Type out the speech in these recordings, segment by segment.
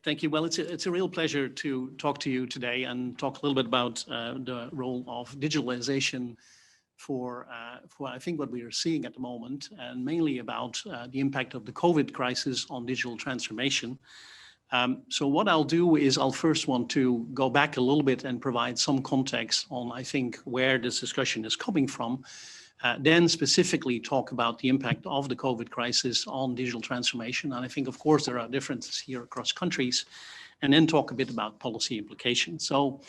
Thank you. Well, it's a real pleasure to talk to you today and talk a little bit about the role of digitalization for I think what we are seeing at the moment, and mainly about the impact of the COVID crisis on digital transformation. So what I'll do is I'll first want to go back a little bit and provide some context on, I think, where this discussion is coming from. Then specifically talk about the impact of the COVID crisis on digital transformation. And I think, of course, there are differences here across countries, and then talk a bit about policy implications. So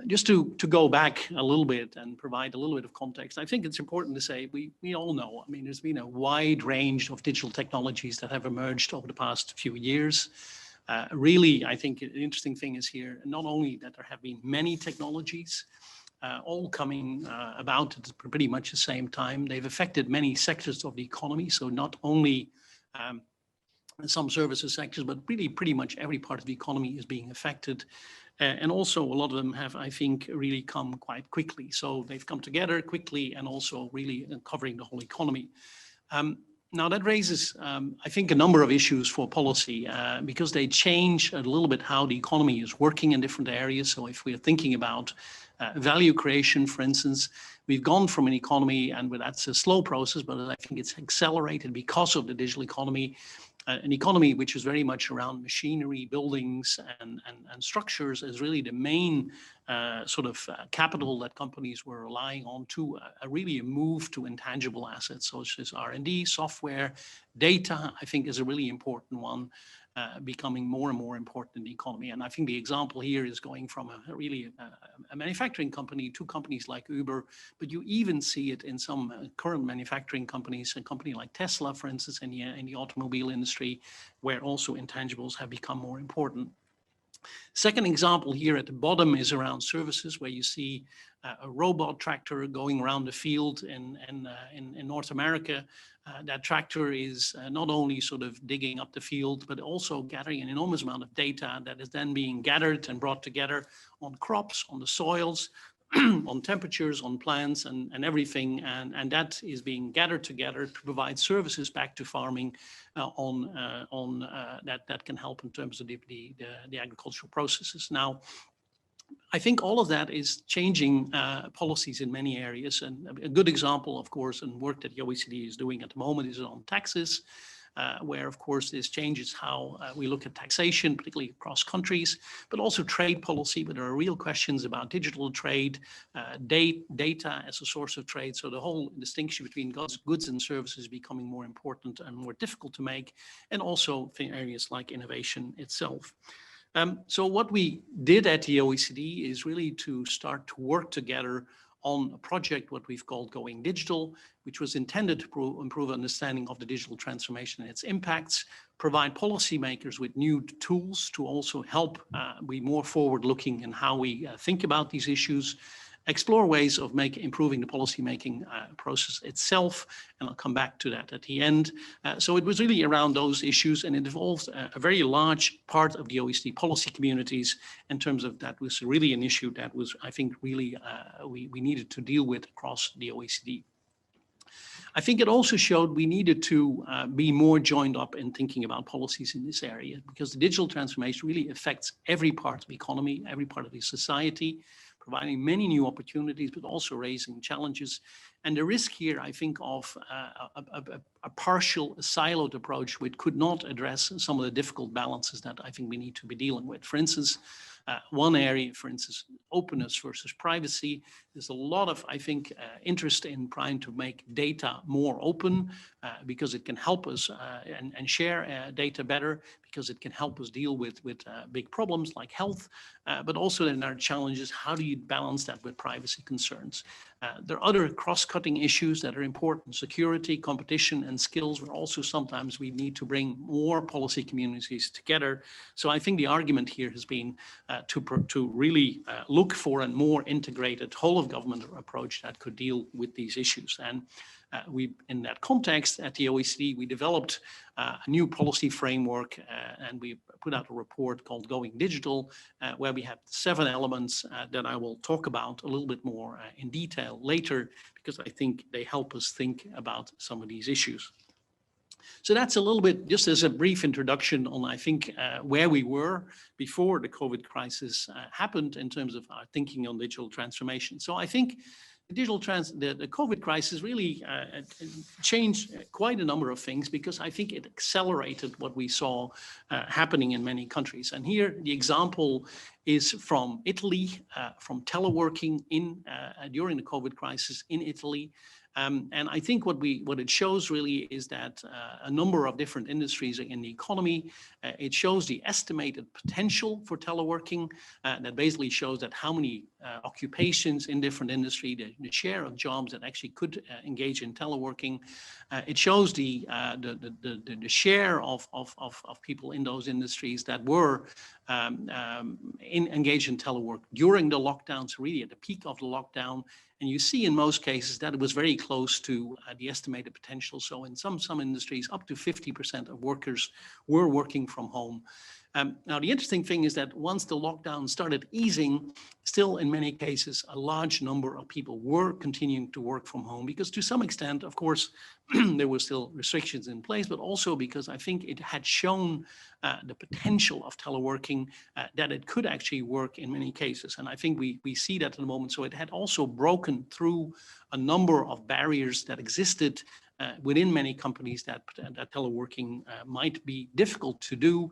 just to go back a little bit and provide a little bit of context, I think it's important to say we all know, I mean, there's been a wide range of digital technologies that have emerged over the past few years. Really, I think the interesting thing is here, not only that there have been many technologies, all coming about at pretty much the same time. They've affected many sectors of the economy. So not only some services sectors, but really pretty much every part of the economy is being affected. And also a lot of them have, I think, really come quite quickly. So they've come together quickly and also really covering the whole economy. Now that raises, I think, a number of issues for policy because they change a little bit how the economy is working in different areas. So if we're thinking about value creation, for instance, we've gone from an economy, and that's a slow process, but I think it's accelerated because of the digital economy, an economy which is very much around machinery, buildings, and structures as really the main capital that companies were relying on to really a move to intangible assets. So it's R&D, software, data, I think is a really important one, becoming more and more important in the economy. And I think the example here is going from a manufacturing company to companies like Uber, but you even see it in some current manufacturing companies, a company like Tesla, for instance, in the automobile industry, where also intangibles have become more important. Second example here at the bottom is around services, where you see a robot tractor going around the field in North America. That tractor is not only sort of digging up the field, but also gathering an enormous amount of data that is then being gathered and brought together on crops, on the soils, on temperatures, on plants, and everything. And that is being gathered together to provide services back to farming that can help in terms of the agricultural processes. Now, I think all of that is changing policies in many areas. And a good example, of course, and work that the OECD is doing at the moment is on taxes, where, of course, this changes how we look at taxation, particularly across countries, but also trade policy. But there are real questions about digital trade, data as a source of trade. So the whole distinction between goods and services becoming more important and more difficult to make, and also areas like innovation itself. So what we did at the OECD is really to start to work together on a project, what we've called Going Digital, which was intended to improve understanding of the digital transformation and its impacts, provide policymakers with new tools to also help be more forward-looking in how we think about these issues, explore ways of improving the policymaking process itself, and I'll come back to that at the end. So it was really around those issues, and it involved a very large part of the OECD policy communities in terms of that was really an issue that was, I think, really we needed to deal with across the OECD. I think it also showed we needed to be more joined up in thinking about policies in this area, because the digital transformation really affects every part of the economy, every part of the society, providing many new opportunities, but also raising challenges. And the risk here, I think, of a partial, siloed approach which could not address some of the difficult balances that I think we need to be dealing with. For instance, one area, for instance, openness versus privacy. There's a lot of, I think, interest in trying to make data more open because it can help us and share data better, because it can help us deal with big problems like health, but also then there are challenges. How do you balance that with privacy concerns? There are other cross-cutting issues that are important: security, competition, and skills, where also sometimes we need to bring more policy communities together. So I think the argument here has been to really look for a more integrated whole-of-government approach that could deal with these issues. And in that context, at the OECD, we developed a new policy framework, and we put out a report called Going Digital, where we have 7 elements that I will talk about a little bit more in detail later, because I think they help us think about some of these issues. So that's a little bit, just as a brief introduction on, I think, where we were before the COVID crisis happened in terms of our thinking on digital transformation. So I think the COVID crisis really changed quite a number of things, because I think it accelerated what we saw happening in many countries. And here the example is from Italy, from teleworking during the COVID crisis in Italy. And I think what it shows really is that a number of different industries in the economy, it shows the estimated potential for teleworking. That basically shows that how many occupations in different industry, the share of jobs that actually could engage in teleworking. It shows the share of people in those industries that were engaged in telework during the lockdown, so really at the peak of the lockdown. And you see in most cases that it was very close to the estimated potential. So in some industries, up to 50% of workers were working from home. Now, the interesting thing is that once the lockdown started easing, still in many cases, a large number of people were continuing to work from home, because to some extent, of course, there were still restrictions in place, but also because I think it had shown the potential of teleworking, that it could actually work in many cases. And I think we see that at the moment. So it had also broken through a number of barriers that existed within many companies that teleworking might be difficult to do,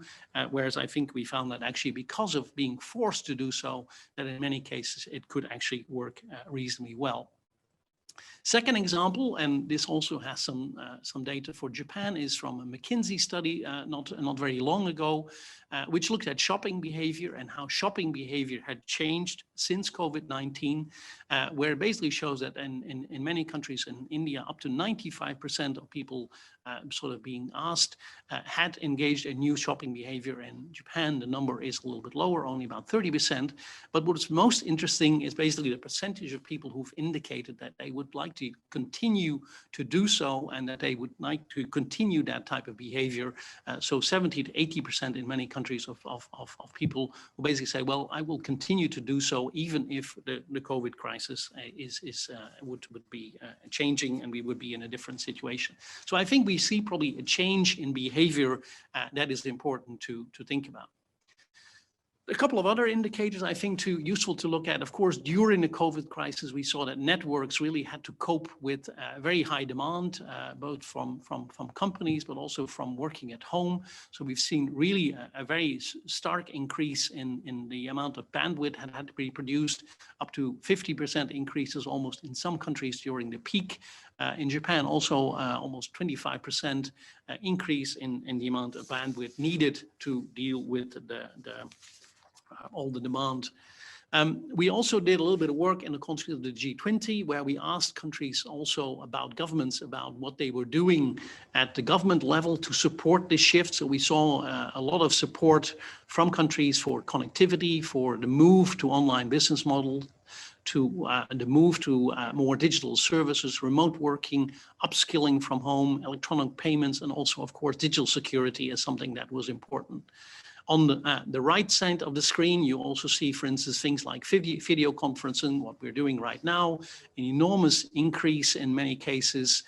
whereas I think we found that actually because of being forced to do so, that in many cases it could actually work reasonably well. Second example, and this also has some data for Japan, is from a McKinsey study not very long ago, which looked at shopping behavior and how shopping behavior had changed since COVID-19, where it basically shows that in many countries, in India, up to 95% of people sort of being asked had engaged in new shopping behavior. In Japan, the number is a little bit lower, only about 30%. But what's most interesting is basically the percentage of people who've indicated that they would like to continue to do so, and that they would like to continue that type of behavior. So 70 to 80% in many countries of people who basically say, well, I will continue to do so even if the COVID crisis would be changing and we would be in a different situation. So I think we see probably a change in behavior that is important to think about. A couple of other indicators I think useful to look at. Of course, during the COVID crisis, we saw that networks really had to cope with very high demand, both from companies, but also from working at home. So we've seen really a very stark increase in the amount of bandwidth that had to be produced, up to 50% increases almost in some countries during the peak. In Japan, also almost 25% increase in the amount of bandwidth needed to deal with all the demand. We also did a little bit of work in the context of the G20, where we asked countries also about governments, about what they were doing at the government level to support this shift. So we saw a lot of support from countries for connectivity, for the move to online business model, to the move to more digital services, remote working, upskilling from home, electronic payments, and also, of course, digital security is something that was important. On the right side of the screen, you also see, for instance, things like video conferencing, what we're doing right now, an enormous increase in many cases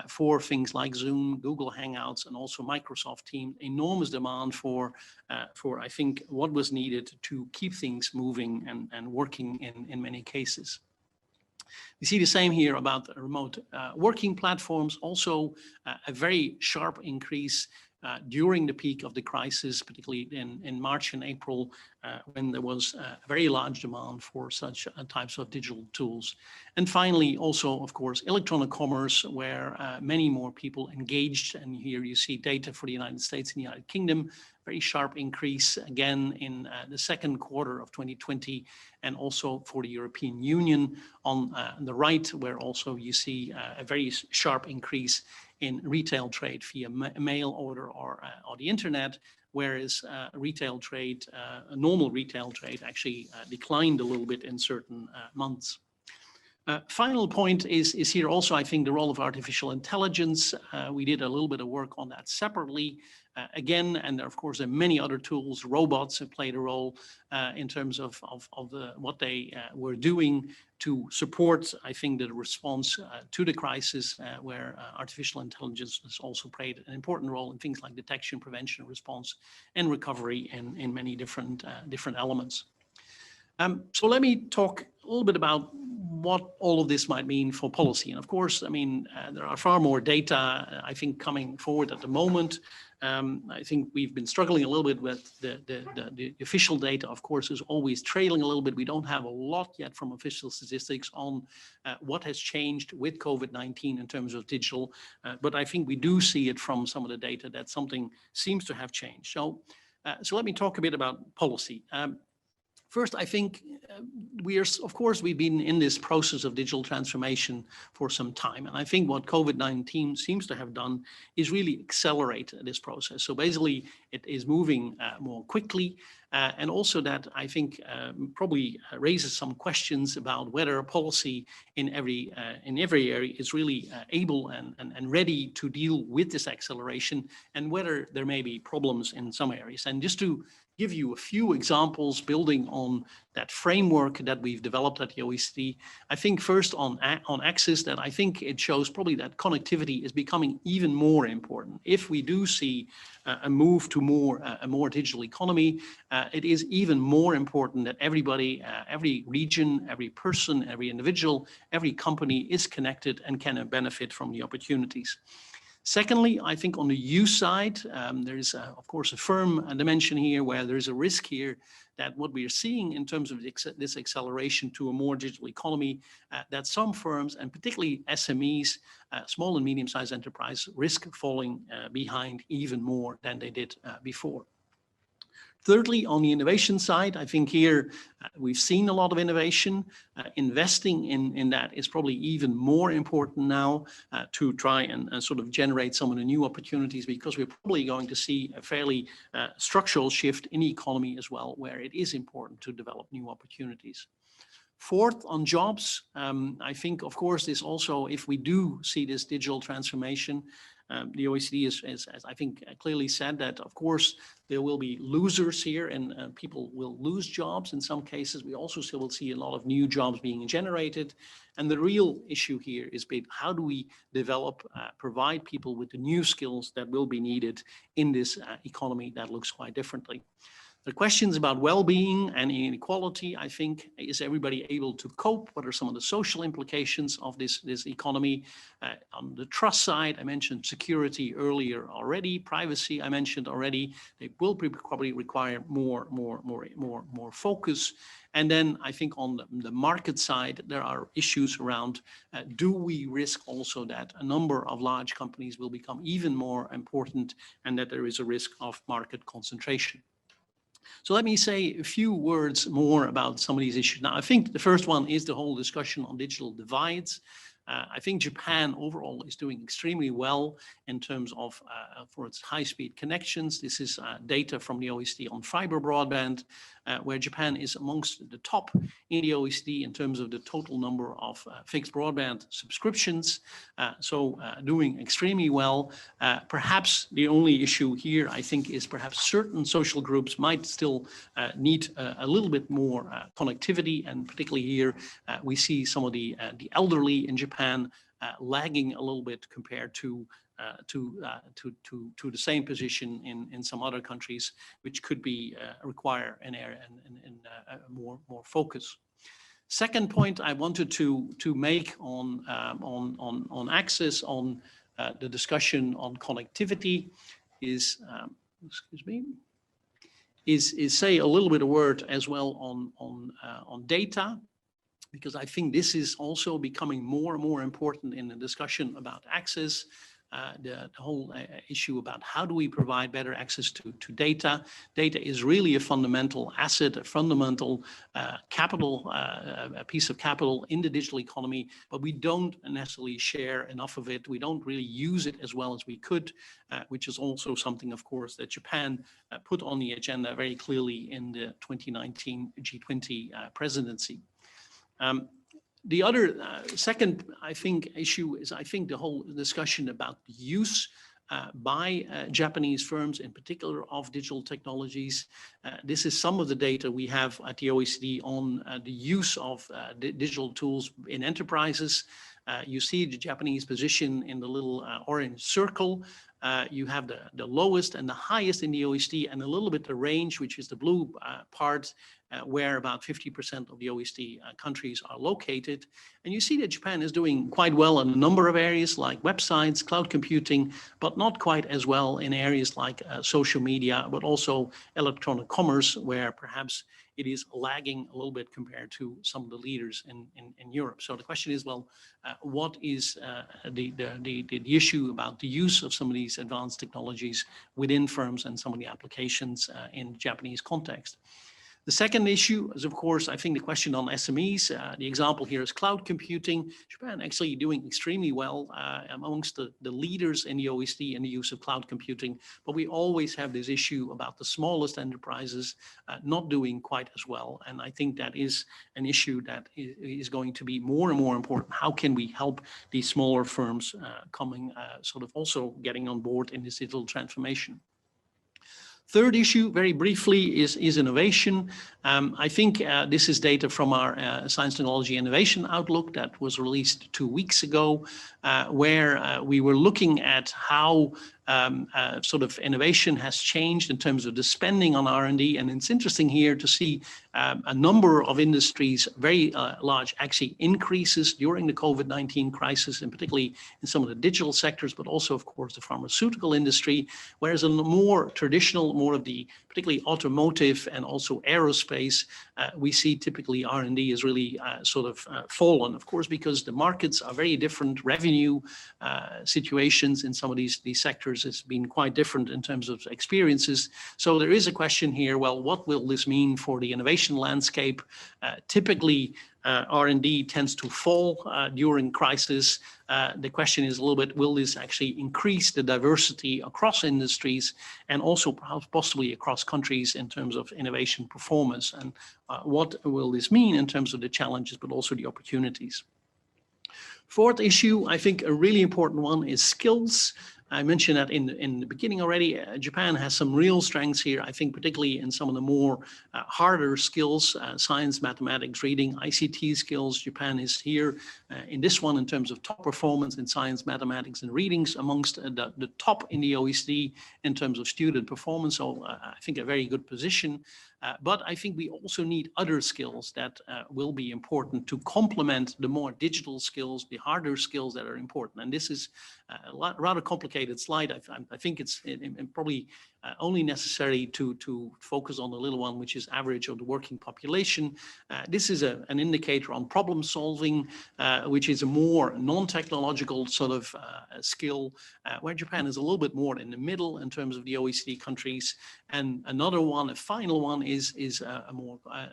for things like Zoom, Google Hangouts, and also Microsoft Teams, enormous demand for I think, what was needed to keep things moving and working in many cases. We see the same here about the remote working platforms, also a very sharp increase during the peak of the crisis, particularly in March and April, when there was a very large demand for such types of digital tools. And finally, also, of course, electronic commerce, where many more people engaged. And here you see data for the United States and the United Kingdom, very sharp increase again in the second quarter of 2020, and also for the European Union on the right, where also you see a very sharp increase in retail trade via mail order or the internet, whereas retail trade, normal retail trade actually declined a little bit in certain months. Final point is here also, I think, the role of artificial intelligence. We did a little bit of work on that separately. Again, and of course, there are many other tools. Robots have played a role in terms of what they were doing to support, I think, the response to the crisis, where artificial intelligence has also played an important role in things like detection, prevention, response, and recovery in many different elements. So let me talk a little bit about what all of this might mean for policy. And of course, I mean, there are far more data, I think, coming forward at the moment. I think we've been struggling a little bit with the official data, of course, is always trailing a little bit. We don't have a lot yet from official statistics on what has changed with COVID-19 in terms of digital. But I think we do see it from some of the data that something seems to have changed. So let me talk a bit about policy. First, I think we've been in this process of digital transformation for some time. And I think what COVID-19 seems to have done is really accelerate this process. So basically, it is moving more quickly. And also that I think probably raises some questions about whether policy in every area is really able and ready to deal with this acceleration, and whether there may be problems in some areas. And just to give you a few examples building on that framework that we've developed at the OECD. I think first on access, that I think it shows probably that connectivity is becoming even more important. If we do see a move to a more digital economy, it is even more important that everybody, every region, every person, every individual, every company is connected and can benefit from the opportunities. Secondly, I think on the use side, there is, of course, a firm dimension here where there is a risk here that what we are seeing in terms of this acceleration to a more digital economy, that some firms, and particularly SMEs, small and medium-sized enterprise, risk falling behind even more than they did before. Thirdly, on the innovation side, I think here we've seen a lot of innovation. Investing in that is probably even more important now to try and sort of generate some of the new opportunities, because we're probably going to see a fairly structural shift in the economy as well, where it is important to develop new opportunities. Fourth, on jobs, I think, of course, this also, if we do see this digital transformation, the OECD has, I think, clearly said that, of course, there will be losers here and people will lose jobs in some cases. We also still will see a lot of new jobs being generated. And the real issue here is how do we develop, provide people with the new skills that will be needed in this economy that looks quite differently. The questions about well-being and inequality, I think, is everybody able to cope? What are some of the social implications of this economy? On the trust side, I mentioned security earlier already. Privacy, I mentioned already. They will probably require more focus. And then I think on the market side, there are issues around, do we risk also that a number of large companies will become even more important and that there is a risk of market concentration? So let me say a few words more about some of these issues. Now, I think the first one is the whole discussion on digital divides. I think Japan overall is doing extremely well in terms of for its high-speed connections. This is data from the OECD on fiber broadband, where Japan is amongst the top in the OECD in terms of the total number of fixed broadband subscriptions. So doing extremely well. Perhaps the only issue here, I think, is perhaps certain social groups might still need a little bit more connectivity, and particularly here we see some of the elderly in Japan lagging a little bit compared to the same position in some other countries, which could be require an area and more focus. Second point I wanted to make on access, on the discussion on connectivity is is say a little bit of word as well on data, because I think this is also becoming more and more important in the discussion about access. The whole issue about how do we provide better access to data. Data is really a fundamental asset, a fundamental capital, a piece of capital in the digital economy, but we don't necessarily share enough of it. We don't really use it as well as we could, which is also something, of course, that Japan put on the agenda very clearly in the 2019 G20 presidency. The other second, I think, issue is, I think, the whole discussion about the use by Japanese firms, in particular, of digital technologies. This is some of the data we have at the OECD on the use of digital tools in enterprises. You see the Japanese position in the little orange circle. You have the lowest and the highest in the OECD, and a little bit the range, which is the blue part, where about 50% of the OECD countries are located. And you see that Japan is doing quite well in a number of areas like websites, cloud computing, but not quite as well in areas like social media, but also electronic commerce, where perhaps it is lagging a little bit compared to some of the leaders in Europe. So the question is, well, what is the issue about the use of some of these advanced technologies within firms and some of the applications in the Japanese context? The second issue is, of course, I think the question on SMEs. The example here is cloud computing. Japan actually doing extremely well amongst the leaders in the OECD in the use of cloud computing. But we always have this issue about the smallest enterprises not doing quite as well. And I think that is an issue that is going to be more and more important. How can we help these smaller firms coming sort of also getting on board in this digital transformation? Third issue, very briefly, is innovation. I think this is data from our Science, Technology, Innovation Outlook that was released 2 weeks ago, where we were looking at how sort of innovation has changed in terms of the spending on R&D. And it's interesting here to see a number of industries, very large actually increases during the COVID-19 crisis, and particularly in some of the digital sectors, but also, of course, the pharmaceutical industry, whereas in the more traditional, more of the particularly automotive and also aerospace, we see typically R&D is really sort of fallen, of course, because the markets are very different. Revenue situations in some of these sectors has been quite different in terms of experiences. So there is a question here, well, what will this mean for the innovation landscape? Typically, R&D tends to fall during crisis. The question is a little bit, will this actually increase the diversity across industries and also perhaps possibly across countries in terms of innovation performance? And what will this mean in terms of the challenges, but also the opportunities? Fourth issue, I think a really important one, is skills. I mentioned that in the beginning already. Japan has some real strengths here, I think, particularly in some of the more harder skills, science, mathematics, reading, ICT skills. Japan is here in this one in terms of top performance in science, mathematics, and readings amongst the top in the OECD in terms of student performance. So I think a very good position. But I think we also need other skills that will be important to complement the more digital skills, the harder skills that are important. And this is a rather complicated slide. I think it's probably only necessary to focus on the little one, which is average of the working population. This is an indicator on problem solving, which is a more non-technological sort of skill, where Japan is a little bit more in the middle in terms of the OECD countries. And another one, a final one, is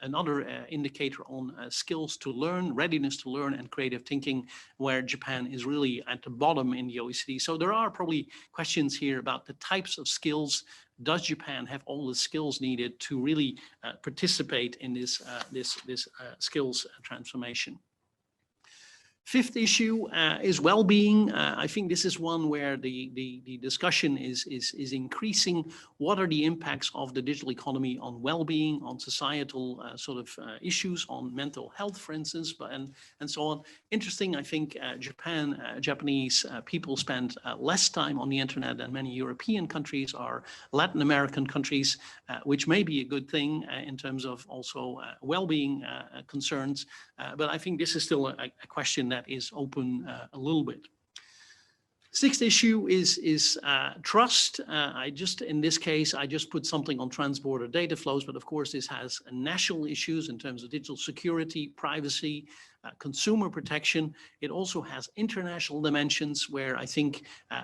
another indicator on skills to learn, readiness to learn, and creative thinking, where Japan is really at the bottom in the OECD. So there are probably questions here about the types of skills. Does Japan have all the skills needed to really participate in this skills transformation? Fifth issue is well-being. I think this is one where the discussion is increasing. What are the impacts of the digital economy on well-being, on societal sort of issues, on mental health, for instance, and so on. Interesting, I think Japanese people spend less time on the internet than many European countries or Latin American countries, which may be a good thing in terms of also well-being concerns. But I think this is still a question that is open a little bit. Sixth issue is trust. In this case, I just put something on transborder data flows, but of course this has national issues in terms of digital security, privacy, consumer protection. It also has international dimensions where I think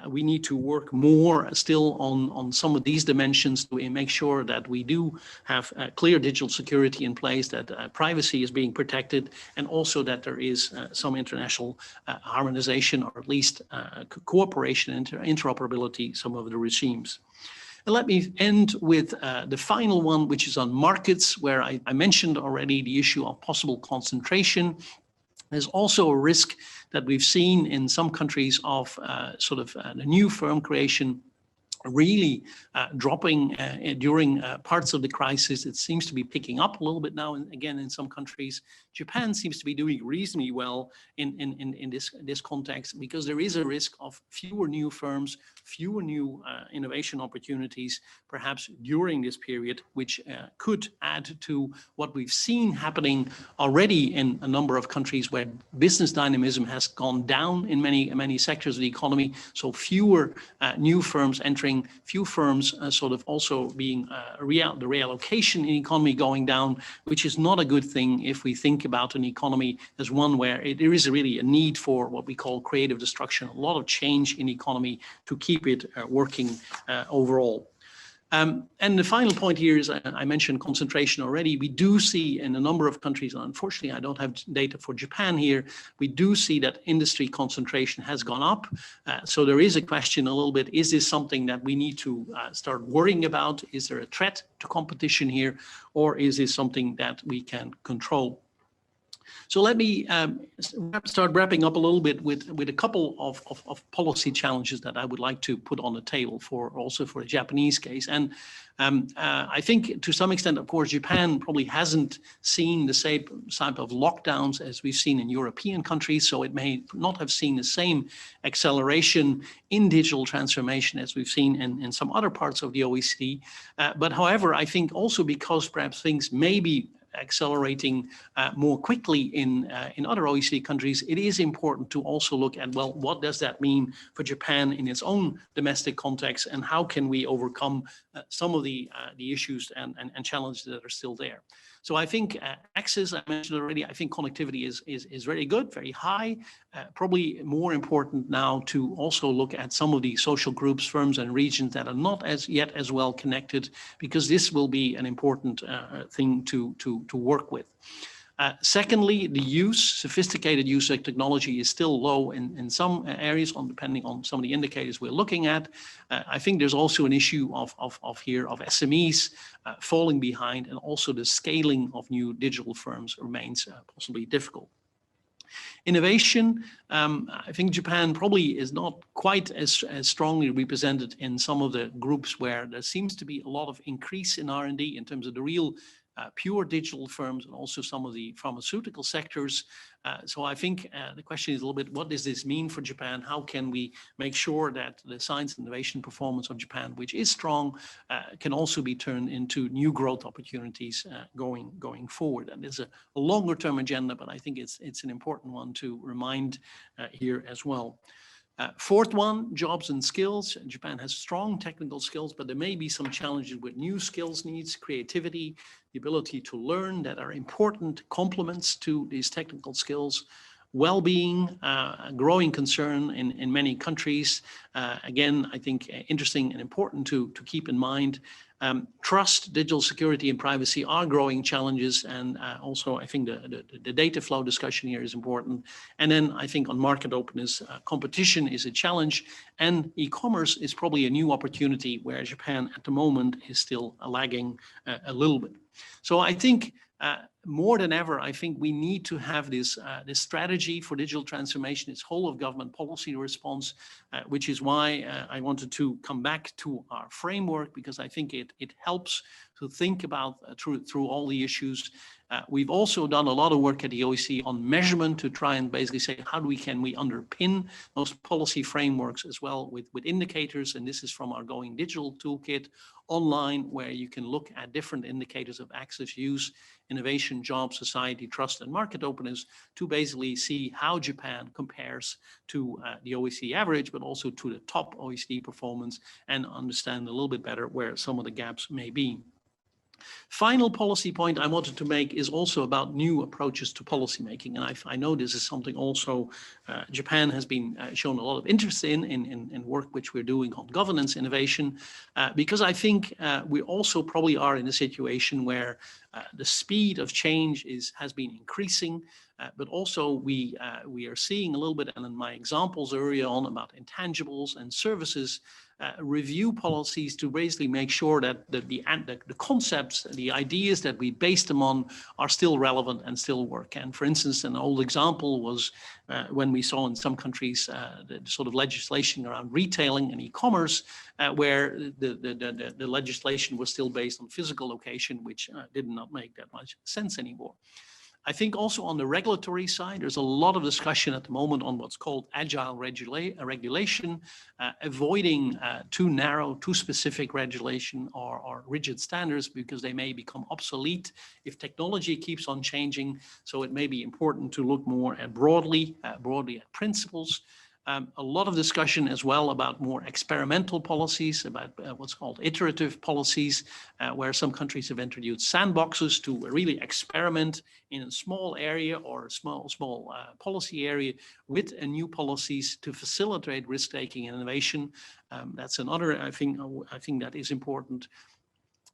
we need to work more still on some of these dimensions to make sure that we do have clear digital security in place, that privacy is being protected, and also that there is some international harmonization, or at least cooperation and interoperability, some of the regimes. And let me end with the final one, which is on markets, where I mentioned already the issue of possible concentration. There's also a risk that we've seen in some countries of the new firm creation really dropping during parts of the crisis. It seems to be picking up a little bit now, and again, in some countries. Japan seems to be doing reasonably well in this context, because there is a risk of fewer new firms, fewer new innovation opportunities, perhaps during this period, which could add to what we've seen happening already in a number of countries where business dynamism has gone down in many sectors of the economy. So fewer new firms entering, few firms also being the reallocation in the economy going down, which is not a good thing if we think about an economy as one where there is really a need for what we call creative destruction, a lot of change in the economy to keep it working overall. And the final point here is, I mentioned concentration already. We do see in a number of countries, and unfortunately I don't have data for Japan here, we do see that industry concentration has gone up. So there is a question a little bit, is this something that we need to start worrying about? Is there a threat to competition here, or is this something that we can control? So let me start wrapping up a little bit with a couple of policy challenges that I would like to put on the table also for the Japanese case. And I think to some extent, of course, Japan probably hasn't seen the same type of lockdowns as we've seen in European countries, so it may not have seen the same acceleration in digital transformation as we've seen in some other parts of the OECD. But however, I think also because perhaps things may be accelerating more quickly in other OECD countries, it is important to also look at, well, what does that mean for Japan in its own domestic context, and how can we overcome some of the issues and challenges that are still there. So I think access, I mentioned already, I think connectivity is very good, very high. Probably more important now to also look at some of the social groups, firms and regions that are not yet as well connected, because this will be an important thing to work with. Secondly, the sophisticated use of technology is still low in some areas, depending on some of the indicators we're looking at. I think there's also an issue of SMEs falling behind, and also the scaling of new digital firms remains possibly difficult. Innovation, I think Japan probably is not quite as strongly represented in some of the groups where there seems to be a lot of increase in R&D in terms of the real pure digital firms, and also some of the pharmaceutical sectors. So I think the question is a little bit, what does this mean for Japan? How can we make sure that the science and innovation performance of Japan, which is strong, can also be turned into new growth opportunities going forward? And there's a longer term agenda, but I think it's an important one to remind here as well. Fourth one, jobs and skills. Japan has strong technical skills, but there may be some challenges with new skills needs, creativity, the ability to learn, that are important complements to these technical skills. Well-being, a growing concern in many countries. Again, I think interesting and important to keep in mind. Trust, digital security and privacy are growing challenges, and also I think the data flow discussion here is important. And then I think on market openness, competition is a challenge, and e-commerce is probably a new opportunity where Japan at the moment is still lagging a little bit. So I think more than ever, I think we need to have this strategy for digital transformation, this whole of government policy response, which is why I wanted to come back to our framework, because I think it helps to think about through all the issues. We've also done a lot of work at the OECD on measurement to try and basically say, how can we underpin those policy frameworks as well with indicators? And this is from our Going Digital Toolkit online, where you can look at different indicators of access, use, innovation, jobs, society, trust, and market openness to basically see how Japan compares to the OECD average, but also to the top OECD performance, and understand a little bit better where some of the gaps may be. Final policy point I wanted to make is also about new approaches to policymaking. And I know this is something also Japan has been shown a lot of interest in work which we're doing on governance innovation, because I think we also probably are in a situation where the speed of change has been increasing, but also we are seeing a little bit, and in my examples earlier on about intangibles and services, review policies to basically make sure that the concepts, the ideas that we based them on are still relevant and still work. And for instance, an old example was when we saw in some countries the sort of legislation around retailing and e-commerce, where the legislation was still based on physical location, which did not make that much sense anymore. I think also on the regulatory side, there's a lot of discussion at the moment on what's called agile regulation, avoiding too narrow, too specific regulation or rigid standards, because they may become obsolete if technology keeps on changing. So it may be important to look more at broadly at principles. A lot of discussion as well about more experimental policies, about what's called iterative policies, where some countries have introduced sandboxes to really experiment in a small area or a small policy area with new policies to facilitate risk-taking and innovation. That's another, I think that is important.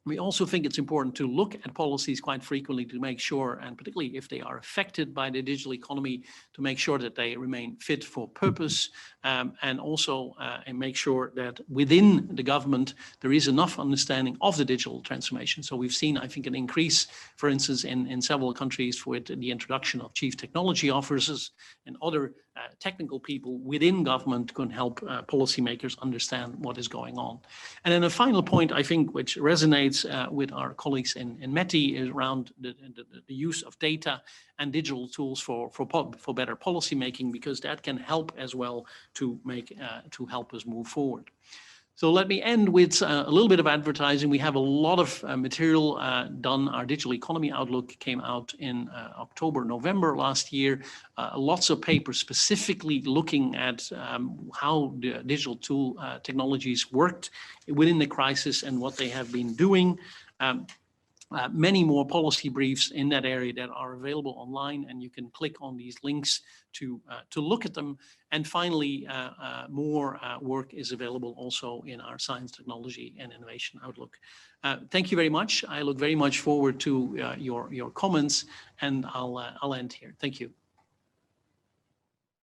We also think it's important to look at policies quite frequently to make sure, and particularly if they are affected by the digital economy, to make sure that they remain fit for purpose, and also and make sure that within the government there is enough understanding of the digital transformation. So we've seen, I think, an increase, for instance, in several countries with the introduction of chief technology officers and other technical people within government can help policymakers understand what is going on. And then a final point, I think, which resonates with our colleagues in METI is around the use of data and digital tools for better policy making, because that can help as well to help us move forward. So let me end with a little bit of advertising. We have a lot of material done. Our Digital Economy Outlook came out in October, November last year. Lots of papers specifically looking at how the digital tool technologies worked within the crisis and what they have been doing. Many more policy briefs in that area that are available online, and you can click on these links to look at them. And finally, more work is available also in our Science, Technology and Innovation Outlook. Thank you very much. I look very much forward to your comments, and I'll end here. Thank you.